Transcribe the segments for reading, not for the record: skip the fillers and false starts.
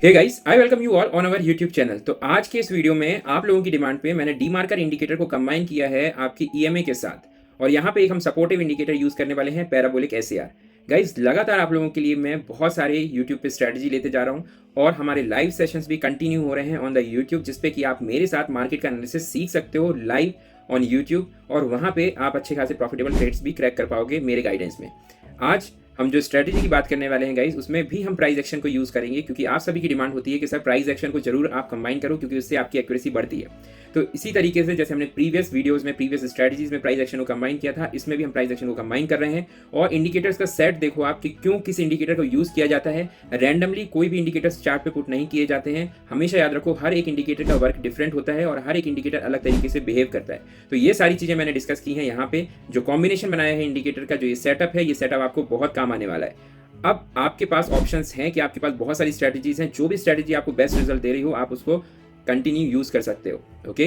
Hey guys, I welcome you all on our YouTube channel. तो आज के इस वीडियो में आप लोगों की डिमांड पे मैंने डी मार्कर इंडिकेटर को कंबाइन किया है आपकी ईएमए के साथ, और यहाँ पे एक हम सपोर्टिव इंडिकेटर यूज करने वाले हैं, पैराबोलिक एसएआर। गाइस, लगातार आप लोगों के लिए मैं बहुत सारे यूट्यूब पे स्ट्रेटजी लेते जा रहा हूँ, और हमारे लाइव सेशंस भी कंटिन्यू हो रहे हैं ऑन द यूट्यूब, जिसपे कि आप मेरे साथ मार्केट का एनालिसिस सीख सकते हो लाइव ऑन यूट्यूब, और वहाँ पे आप अच्छे खासे प्रॉफिटेबल ट्रेड्स भी क्रैक कर पाओगे मेरे गाइडेंस में। आज हम जो स्ट्रेटजी की बात करने वाले हैं गाइस, उसमें भी हम प्राइस एक्शन को यूज करेंगे, क्योंकि आप सभी की डिमांड होती है कि सर प्राइस एक्शन को जरूर आप कंबाइन करो, क्योंकि उससे आपकी एक्यूरेसी बढ़ती है। तो इसी तरीके से जैसे हमने प्रीवियस वीडियोस में, प्रीवियस स्ट्रेटजीज में प्राइस एक्शन को कंबाइन किया था, इसमें भी हम प्राइस एक्शन को कंबाइन कर रहे हैं। और इंडिकेटर्स का सेट देखो आप कि क्यों किस इंडिकेटर को यूज किया जाता है। रैंडमली कोई भी इंडिकेटर्स चार्ट पे पुट नहीं किए जाते हैं। हमेशा याद रखो, हर एक इंडिकेटर का वर्क डिफरेंट होता है और हर एक इंडिकेटर अलग तरीके से बिहेव करता है। तो ये सारी चीजें मैंने डिस्कस की हैं यहाँ पे। जो कॉम्बिनेशन बनाया है इंडिकेटर का, जो ये सेटअप है, ये सेटअप आपको बहुत काम आने वाला है। अब आपके पास ऑप्शंस हैं कि आपके पास बहुत सारी स्ट्रेटजीज हैं। जो भी स्ट्रेटजी आपको बेस्ट रिजल्ट दे रही हो, आप उसको कंटिन्यू यूज कर सकते हो। ओके,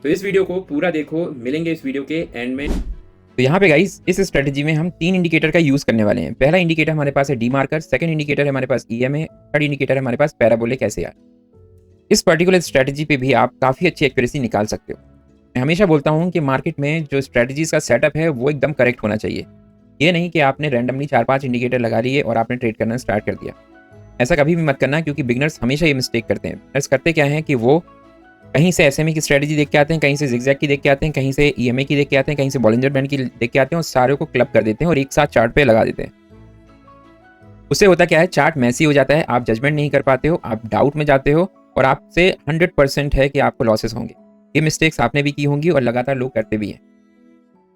तो इस वीडियो को पूरा देखो, मिलेंगे इस वीडियो के एंड में। तो यहाँ पे गाइस, इस स्ट्रेटजी में हम 3 इंडिकेटर का यूज करने वाले हैं। पहला इंडिकेटर हमारे पास है डी मार्कर, सेकंड इंडिकेटर है हमारे पास ईएमए, थर्ड इंडिकेटर है हमारे पास पैराबोलिक एसएआर। इस पर्टिकुलर स्ट्रेटजी पे भी आप काफी अच्छी एक्यूरेसी निकाल सकते हो। मैं हमेशा बोलता हूँ कि मार्केट में जो स्ट्रेटजीज का सेटअप है वो एकदम करेक्ट होना चाहिए। ये नहीं कि आपने रैंडमली 4-5 इंडिकेटर लगा लिए और आपने ट्रेड करना स्टार्ट कर दिया। ऐसा कभी भी मत करना, क्योंकि बिगनर्स हमेशा ये मिस्टेक करते हैं। बिगनर्स करते क्या है कि वो कहीं से एसएमए की स्ट्रेटजी देख के आते हैं, कहीं से जिगजैग की देख के आते हैं, कहीं से ईएमए की देख के आते हैं, कहीं से बॉलिंजर बैंड की देख के आते हैं, और सारे को क्लब कर देते हैं और एक साथ चार्ट पे लगा देते हैं। उससे होता क्या है, चार्ट मैसी हो जाता है, आप जजमेंट नहीं कर पाते हो, आप डाउट में जाते हो, और आपसे 100% है कि आपको लॉसेस होंगे। ये मिस्टेक्स आपने भी की होंगी और लगातार लोग करते भी हैं।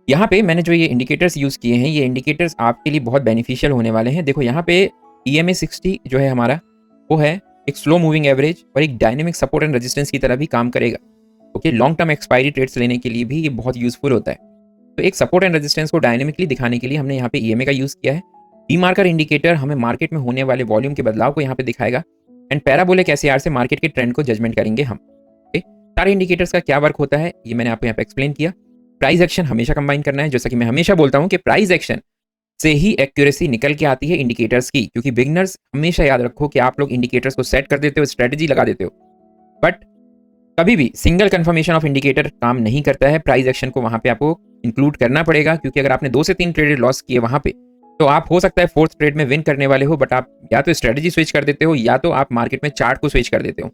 यहाँ पे मैंने जो ये इंडिकेटर्स यूज किए हैं, ये इंडिकेटर्स आपके लिए बहुत बेनिफिशियल होने वाले हैं। देखो यहाँ पे EMA 60 जो है हमारा, वो है एक स्लो मूविंग एवरेज और एक डायनेमिक सपोर्ट एंड रेजिस्टेंस की तरह भी काम करेगा। Okay, long term expiry trades लेने के लिए भी ये बहुत यूजफुल होता है। तो एक सपोर्ट एंड रेजिस्टेंस को डायनेमिकली दिखाने के लिए हमने यहाँ पे EMA का यूज किया है। डी मार्कर इंडिकेटर हमें मार्केट में होने वाले वॉल्यूम के बदलाव को यहाँ पे दिखाएगा, एंड पैराबोलिक एसएआर से मार्केट के ट्रेंड को जजमेंट करेंगे हम। ओके, सारे इंडिकेटर्स का क्या वर्क होता है ये मैंने आपको यहाँ पे एक्सप्लेन किया। प्राइस एक्शन हमेशा कंबाइन करना है, जैसा कि मैं हमेशा बोलता हूं कि प्राइस एक्शन से ही एक्यूरेसी निकल के आती है इंडिकेटर्स की। क्योंकि बिगनर्स, हमेशा याद रखो कि आप लोग इंडिकेटर्स को सेट कर देते हो, स्ट्रेटजी लगा देते हो, बट कभी भी सिंगल कंफर्मेशन ऑफ इंडिकेटर काम नहीं करता है। प्राइस एक्शन को वहां पे आपको इंक्लूड करना पड़ेगा, क्योंकि अगर आपने 2 से 3 ट्रेड लॉस किए वहां पे, तो आप हो सकता है 4th ट्रेड में विन करने वाले हो, बट आप या तो स्ट्रेटजी स्विच कर देते हो, या तो आप मार्केट में चार्ट को स्विच कर देते हो,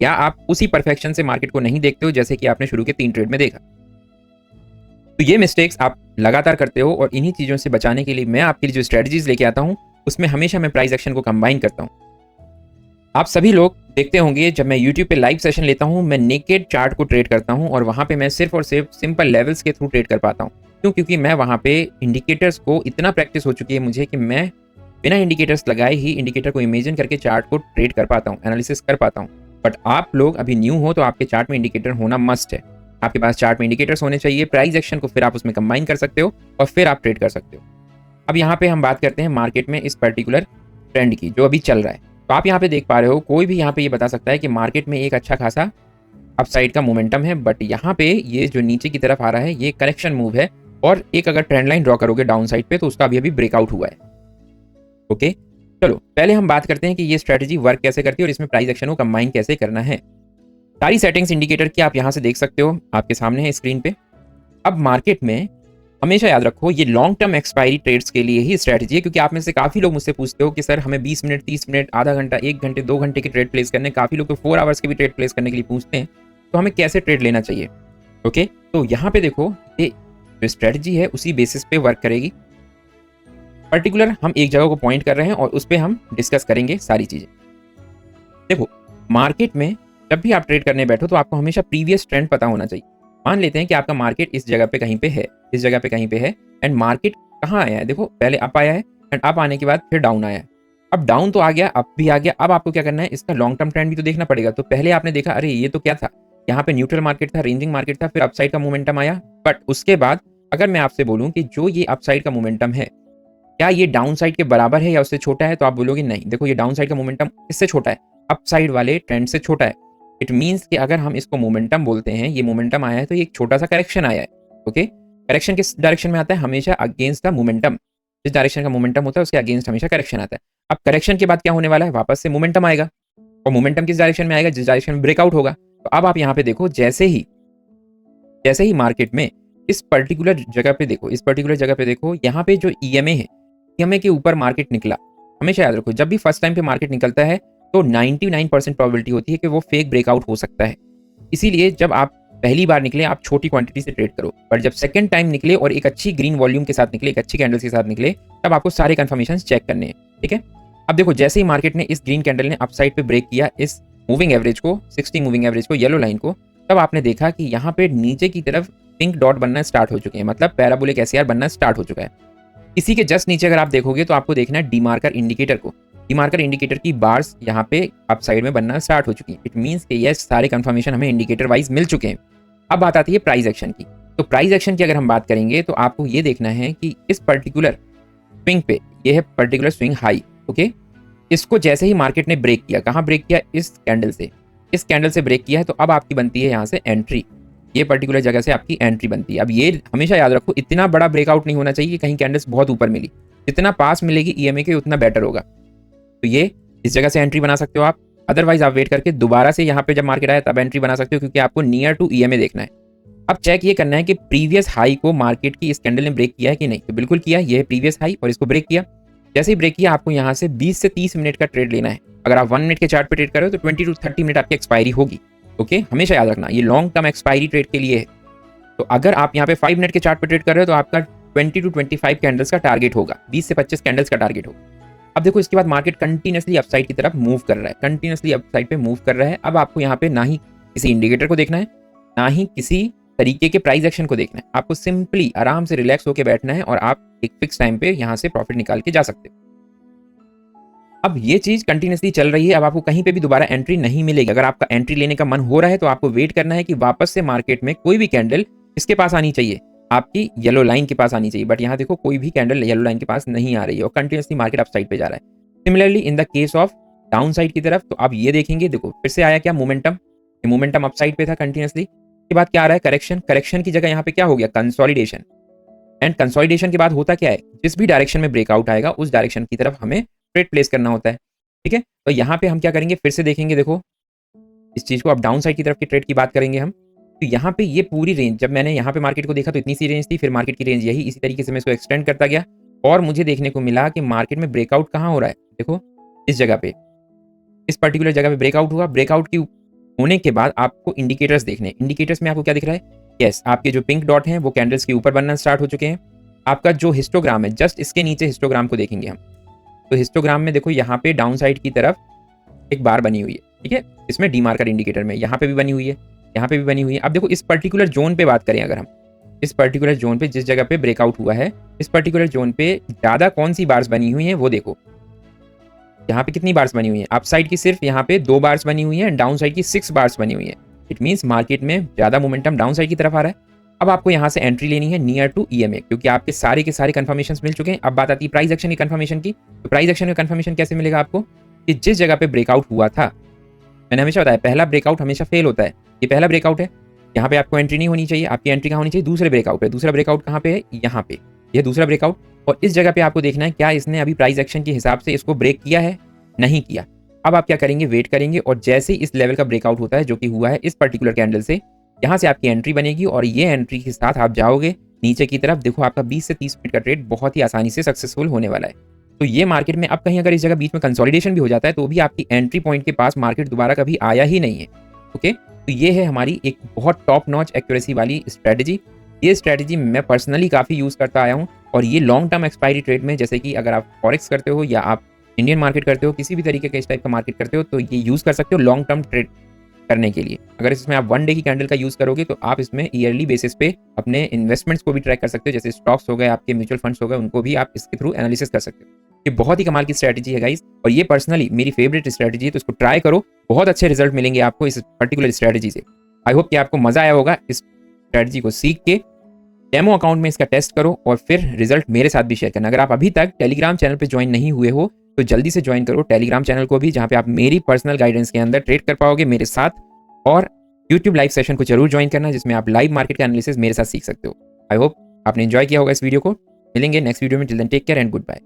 या आप उसी परफेक्शन से मार्केट को नहीं देखते हो, जैसे कि आपने शुरू के 3 ट्रेड में देखा। तो ये मिस्टेक्स आप लगातार करते हो, और इन्हीं चीज़ों से बचाने के लिए मैं आपके लिए जो स्ट्रेटजीज लेके आता हूँ, उसमें हमेशा मैं प्राइस एक्शन को कंबाइन करता हूँ। आप सभी लोग देखते होंगे, जब मैं YouTube पे लाइव सेशन लेता हूँ, मैं नेकेड चार्ट को ट्रेड करता हूँ, और वहाँ पे मैं सिर्फ और सिर्फ सिंपल लेवल्स के थ्रू ट्रेड कर पाता हूँ। क्यों? क्योंकि मैं वहाँ पे इंडिकेटर्स को इतना प्रैक्टिस हो चुकी है मुझे कि मैं बिना इंडिकेटर्स लगाए ही इंडिकेटर को इमेजिन करके चार्ट को ट्रेड कर पाता हूँ, एनालिसिस कर पाता हूँ। बट आप लोग अभी न्यू हो, तो आपके चार्ट में इंडिकेटर होना मस्ट है। आपके पास चार्ट में इंडिकेटर्स होने चाहिए। प्राइस एक्शन को फिर आप उसमें कंबाइन कर सकते हो, और फिर आप ट्रेड कर सकते हो। अब यहाँ पे हम बात करते हैं मार्केट में इस पर्टिकुलर ट्रेंड की, जो अभी चल रहा है। तो आप यहाँ पे देख पा रहे हो, कोई भी यहाँ पे ये बता सकता है कि मार्केट में एक अच्छा खासा अपसाइड का मोमेंटम है, बट यहाँ पे ये जो नीचे की तरफ आ रहा है, ये करेक्शन मूव है, और एक अगर ट्रेंड लाइन ड्रॉ करोगे डाउन साइड पे, तो उसका अभी ब्रेकआउट हुआ है। ओके, चलो पहले हम बात करते हैं कि ये स्ट्रेटजी वर्क कैसे करती है और इसमें प्राइस एक्शन को कंबाइन कैसे करना है। सारी सेटिंग्स इंडिकेटर की आप यहाँ से देख सकते हो, आपके सामने है स्क्रीन पे। अब मार्केट में हमेशा याद रखो, ये लॉन्ग टर्म एक्सपायरी ट्रेड्स के लिए ही स्ट्रेटजी है। क्योंकि आप में से काफी लोग मुझसे पूछते हो कि सर हमें 20 मिनट, 30 मिनट, आधा घंटा, 1 घंटे, 2 घंटे की ट्रेड प्लेस करने, काफी लोग तो 4 आवर्स के भी ट्रेड प्लेस करने के लिए पूछते हैं, तो हमें कैसे ट्रेड लेना चाहिए। ओके, तो यहाँ पे देखो, ये जो स्ट्रेटजी है उसी बेसिस पे वर्क करेगी। पर्टिकुलर हम एक जगह को पॉइंट कर रहे हैं और उस पर हम डिस्कस करेंगे सारी चीजें। देखो, मार्केट में जब भी आप ट्रेड करने बैठो, तो आपको हमेशा प्रीवियस ट्रेंड पता होना चाहिए। मान लेते हैं कि आपका मार्केट इस जगह पे कहीं पे है, इस जगह पे कहीं पे है, एंड मार्केट कहाँ आया है? देखो, पहले अप आया है, एंड अप आने के बाद फिर डाउन आया है। अब डाउन तो आ गया, अप भी आ गया। अब आपको क्या करना है, इसका लॉन्ग टर्म ट्रेंड भी तो देखना पड़ेगा। तो पहले आपने देखा, अरे ये तो क्या था, यहाँ पे न्यूट्रल मार्केट था, रेंजिंग मार्केट था, फिर अपसाइड का मोमेंटम आया। बट उसके बाद अगर मैं आपसे बोलूँ कि जो ये अपसाइड का मोमेंटम है, क्या ये डाउन साइड के बराबर है या उससे छोटा है, तो आप बोलोगे नहीं, देखो ये डाउन साइड का मोमेंटम इससे छोटा है, अपसाइड वाले ट्रेंड से छोटा है। इट मीन्स कि अगर हम इसको मोमेंटम बोलते हैं, ये मोमेंटम आया है, तो ये एक छोटा सा करेक्शन आया है। ओके, करेक्शन किस डायरेक्शन में आता है? हमेशा अगेंस्ट द मोमेंटम। जिस डायरेक्शन का मोमेंटम होता है उसके अगेंस्ट हमेशा करेक्शन आता है। अब करेक्शन के बाद क्या होने वाला है? वापस से मोमेंटम आएगा। और मोमेंटम किस डायरेक्शन में आएगा, जिस डायरेक्शन में ब्रेकआउट होगा। तो अब आप यहाँ पे देखो, जैसे ही मार्केट में इस पर्टिकुलर जगह पे देखो, यहाँ पे जो ईएमए है, ईएमए के ऊपर मार्केट निकला। हमेशा याद रखो, जब भी फर्स्ट टाइम पे मार्केट निकलता है तो 99% प्रोबेबिलिटी होती है कि वो फेक ब्रेकआउट हो सकता है। इसीलिए जब आप पहली बार निकले आप छोटी क्वांटिटी से ट्रेड करो, पर जब सेकंड टाइम निकले और एक अच्छी ग्रीन वॉल्यूम के साथ निकले, एक अच्छी कैंडल्स के साथ निकले, तब आपको सारे कंफर्मेशन चेक करने हैं। ठीक है, अब देखो जैसे ही मार्केट ने इस ग्रीन कैंडल ने अपसाइड पे ब्रेक किया इस मूविंग एवरेज को, 60 मूविंग एवरेज को, येलो लाइन को, तब आपने देखा कि यहाँ पे नीचे की तरफ पिंक डॉट बनना स्टार्ट हो चुके हैं, मतलब पैराबोलिक एसएआर बनना स्टार्ट हो चुका है। इसी के जस्ट नीचे अगर आप देखोगे तो आपको देखना है डीमार्कर इंडिकेटर को। डीमार्कर इंडिकेटर की बार्स यहाँ पे अप साइड में बनना स्टार्ट हो चुकी है। इट मींस कि यस, सारे कंफर्मेशन हमें इंडिकेटर वाइज मिल चुके हैं। अब बात आती है प्राइस एक्शन की। तो प्राइस एक्शन की अगर हम बात करेंगे तो आपको ये देखना है कि इस पर्टिकुलर स्विंग पे, ये है पर्टिकुलर स्विंग हाई, ओके, इसको जैसे ही मार्केट ने ब्रेक किया, कहाँ ब्रेक किया, इस कैंडल से ब्रेक किया है, तो अब आपकी बनती है यहाँ से एंट्री। ये पर्टिकुलर जगह से आपकी एंट्री बनती है। अब ये हमेशा याद रखो, इतना बड़ा ब्रेकआउट नहीं होना चाहिए कहीं कैंडल्स बहुत ऊपर मिली, जितना पास मिलेगी ईएमए के उतना बेटर होगा। तो ये इस जगह से एंट्री बना सकते हो आप, अदरवाइज आप वेट करके दोबारा से यहाँ पे जब मार्केट आए तब एंट्री बना सकते हो, क्योंकि आपको नियर टू ईएमए देखना है। अब चेक ये करना है कि प्रीवियस हाई को मार्केट की इस कैंडल ने ब्रेक किया है कि नहीं। तो बिल्कुल किया, ये है प्रीवियस हाई और इसको ब्रेक किया। जैसे ही ब्रेक किया आपको यहाँ से 20 से 30 मिनट का ट्रेड लेना है। अगर आप 1 मिनट के चार्ट पे ट्रेड कर रहे हो तो 20 to 30 मिनट आपकी एक्सपायरी होगी। ओके, हमेशा याद रखना ये लॉन्ग टर्म एक्सपायरी ट्रेड के लिए है। तो अगर आप यहाँ पे 5 मिनट के चार्ट पे ट्रेड कर रहे हो तो आपका 20 to 25 कैंडल्स का टारगेट होगा, 20 से 25 कैंडल्स का टारगेट होगा। अब देखो इसके बाद मार्केट कंटिन्यूसली अपसाइड की तरफ मूव कर रहा है, कंटिन्यूसली अपसाइड पे मूव कर रहा है। अब आपको यहाँ पे ना ही किसी इंडिकेटर को देखना है, ना ही किसी तरीके के प्राइस एक्शन को देखना है। आपको सिंपली आराम से रिलैक्स होकर बैठना है और आप एक फिक्स टाइम पे यहाँ से प्रॉफिट निकाल के जा सकते हो। अब ये चीज कंटिन्यूसली चल रही है, अब आपको कहीं पे भी दोबारा एंट्री नहीं मिलेगी। अगर आपका एंट्री लेने का मन हो रहा है तो आपको वेट करना है कि वापस से मार्केट में कोई भी कैंडल इसके पास आनी चाहिए, आपकी येलो लाइन के पास आनी चाहिए। बट यहाँ देखो कोई भी कैंडल येलो लाइन के पास नहीं आ रही है और कंटिन्यूसली मार्केट अपसाइड पे जा रहा है। Similarly in the case of down side की तरफ, तो आप ये देखेंगे, देखो फिर से आया क्या, मोमेंटम अपसाइड पे था कंटिन्यूसली। के बाद क्या आ रहा है, करेक्शन की जगह यहाँ पे क्या हो गया, कंसोलिडेशन। एंड कंसोलिडेशन के बाद होता क्या है, जिस भी डायरेक्शन में ब्रेकआउट आएगा उस डायरेक्शन की तरफ हमें ट्रेड प्लेस करना होता है। ठीक है, तो यहाँ पे हम क्या करेंगे, फिर से देखेंगे, देखो इस चीज को, अब डाउन साइड की तरफ की ट्रेड की बात करेंगे हम। तो यहाँ पे ये पूरी रेंज, जब मैंने यहाँ पे मार्केट को देखा तो इतनी सी रेंज थी, फिर मार्केट की रेंज यही, इसी तरीके से मैं इसको एक्सटेंड करता गया और मुझे देखने को मिला कि मार्केट में ब्रेकआउट कहाँ हो रहा है। देखो इस जगह पे, इस पर्टिकुलर जगह पे ब्रेकआउट हुआ। ब्रेकआउट की होने के बाद आपको इंडिकेटर्स देखने, इंडिकेटर्स में आपको क्या दिख रहा है, यस, आपके जो पिंक डॉट हैं वो कैंडल्स के ऊपर बनना स्टार्ट हो चुके हैं। आपका जो हिस्टोग्राम है, जस्ट इसके नीचे हिस्टोग्राम को देखेंगे हम, तो हिस्टोग्राम में देखो यहाँ पे डाउन साइड की तरफ एक बार बनी हुई है। ठीक है, इसमें डीमार्कर इंडिकेटर में यहाँ पे भी बनी हुई है, यहाँ पे भी बनी हुई है। अब देखो इस पर्टिकुलर जोन पे बात करें, अगर हम इस पर्टिकुलर जोन पे जिस जगह पे ब्रेकआउट हुआ है, इस पर्टिकुलर जोन पे ज्यादा कौन सी बार्स बनी हुई हैं वो देखो। यहाँ पे कितनी बार्स बनी हुई है, अप साइड की सिर्फ यहाँ पे 2 बार्स बनी हुई है, डाउन साइड की 6 बार्स बनी हुई है। इट मींस मार्केट में ज्यादा मोमेंटम डाउन साइड की तरफ आ रहा है। अब आपको यहाँ से एंट्री लेनी है नियर टू ईएमए, क्योंकि आपके सारे के सारे कंफर्मेशंस मिल चुके हैं। अब बात आती है प्राइस एक्शन की कंफर्मेशन की। तो प्राइस एक्शन का कंफर्मेशन कैसे मिलेगा आपको, कि जिस जगह पे ब्रेकआउट हुआ था, मैंने हमेशा बताया पहला ब्रेकआउट हमेशा फेल होता है। ये पहला ब्रेकआउट है, यहाँ पे आपको एंट्री नहीं होनी चाहिए, आपकी एंट्री कहाँ होनी चाहिए, दूसरे ब्रेकआउट पे। दूसरा ब्रेकआउट कहाँ पे है, यहाँ पे, यह दूसरा ब्रेकआउट। और इस जगह पे आपको देखना है क्या इसने अभी प्राइस एक्शन के हिसाब से इसको ब्रेक किया है, नहीं किया। अब आप क्या करेंगे, वेट करेंगे और जैसे ही इस लेवल का ब्रेकआउट होता है जो कि हुआ है इस पर्टिकुलर कैंडल से, यहाँ से आपकी एंट्री बनेगी और ये एंट्री के साथ आप जाओगे नीचे की तरफ। देखो आपका 20 से 30 मिनट का ट्रेड बहुत ही आसानी से सक्सेसफुल होने वाला है। तो ये मार्केट में अब कहीं अगर इस जगह बीच में कंसोलिडेशन भी हो जाता है तो भी आपकी एंट्री पॉइंट के पास मार्केट दोबारा कभी आया ही नहीं है। ओके, तो ये है हमारी एक बहुत टॉप नॉच एक्यूरेसी वाली स्ट्रेटजी। ये स्ट्रेटजी मैं पर्सनली काफ़ी यूज़ करता आया हूँ और ये लॉन्ग टर्म एक्सपायरी ट्रेड में, जैसे कि अगर आप फॉरेक्स करते हो या आप इंडियन मार्केट करते हो, किसी भी तरीके का इस टाइप का मार्केट करते हो, तो ये यूज़ कर सकते हो लॉन्ग टर्म ट्रेड करने के लिए। अगर इसमें आप 1 डे की कैंडल का यूज़ करोगे तो आप इसमें ईयरली बेसिस पे अपने इन्वेस्टमेंट्स को भी ट्रैक कर सकते हो, जैसे स्टॉक्स हो गए, आपके म्यूचुअल फंड्स हो गए, उनको भी आप इसके थ्रू एनालिसिस कर सकते हो। ये बहुत ही कमाल की स्ट्रैटेजी है गाइस, और ये पर्सनली मेरी फेवरेट स्ट्रैटेजी है, तो इसको ट्राई करो, बहुत अच्छे रिजल्ट मिलेंगे आपको इस पर्टिकुलर स्ट्रैटेजी से। आई होप कि आपको मजा आया होगा इस स्ट्रैटेजी को सीख के। डेमो अकाउंट में इसका टेस्ट करो और फिर रिजल्ट मेरे साथ भी शेयर करना। अगर आप अभी तक टेलीग्राम चैनल पे ज्वाइन नहीं हुए हो तो जल्दी से ज्वाइन करो टेलीग्राम चैनल को भी, जहाँ पे आप मेरी पर्सनल गाइडेंस के अंदर ट्रेड कर पाओगे मेरे साथ। और यूट्यूब लाइव सेशन को जरूर ज्वाइन करना, जिसमें आप लाइव मार्केट का एनालिसिस मेरे साथ सीख सकते हो। आई होप आपने एंजॉय किया होगा इस वीडियो को। मिलेंगे नेक्स्ट वीडियो में, till then take care and good bye.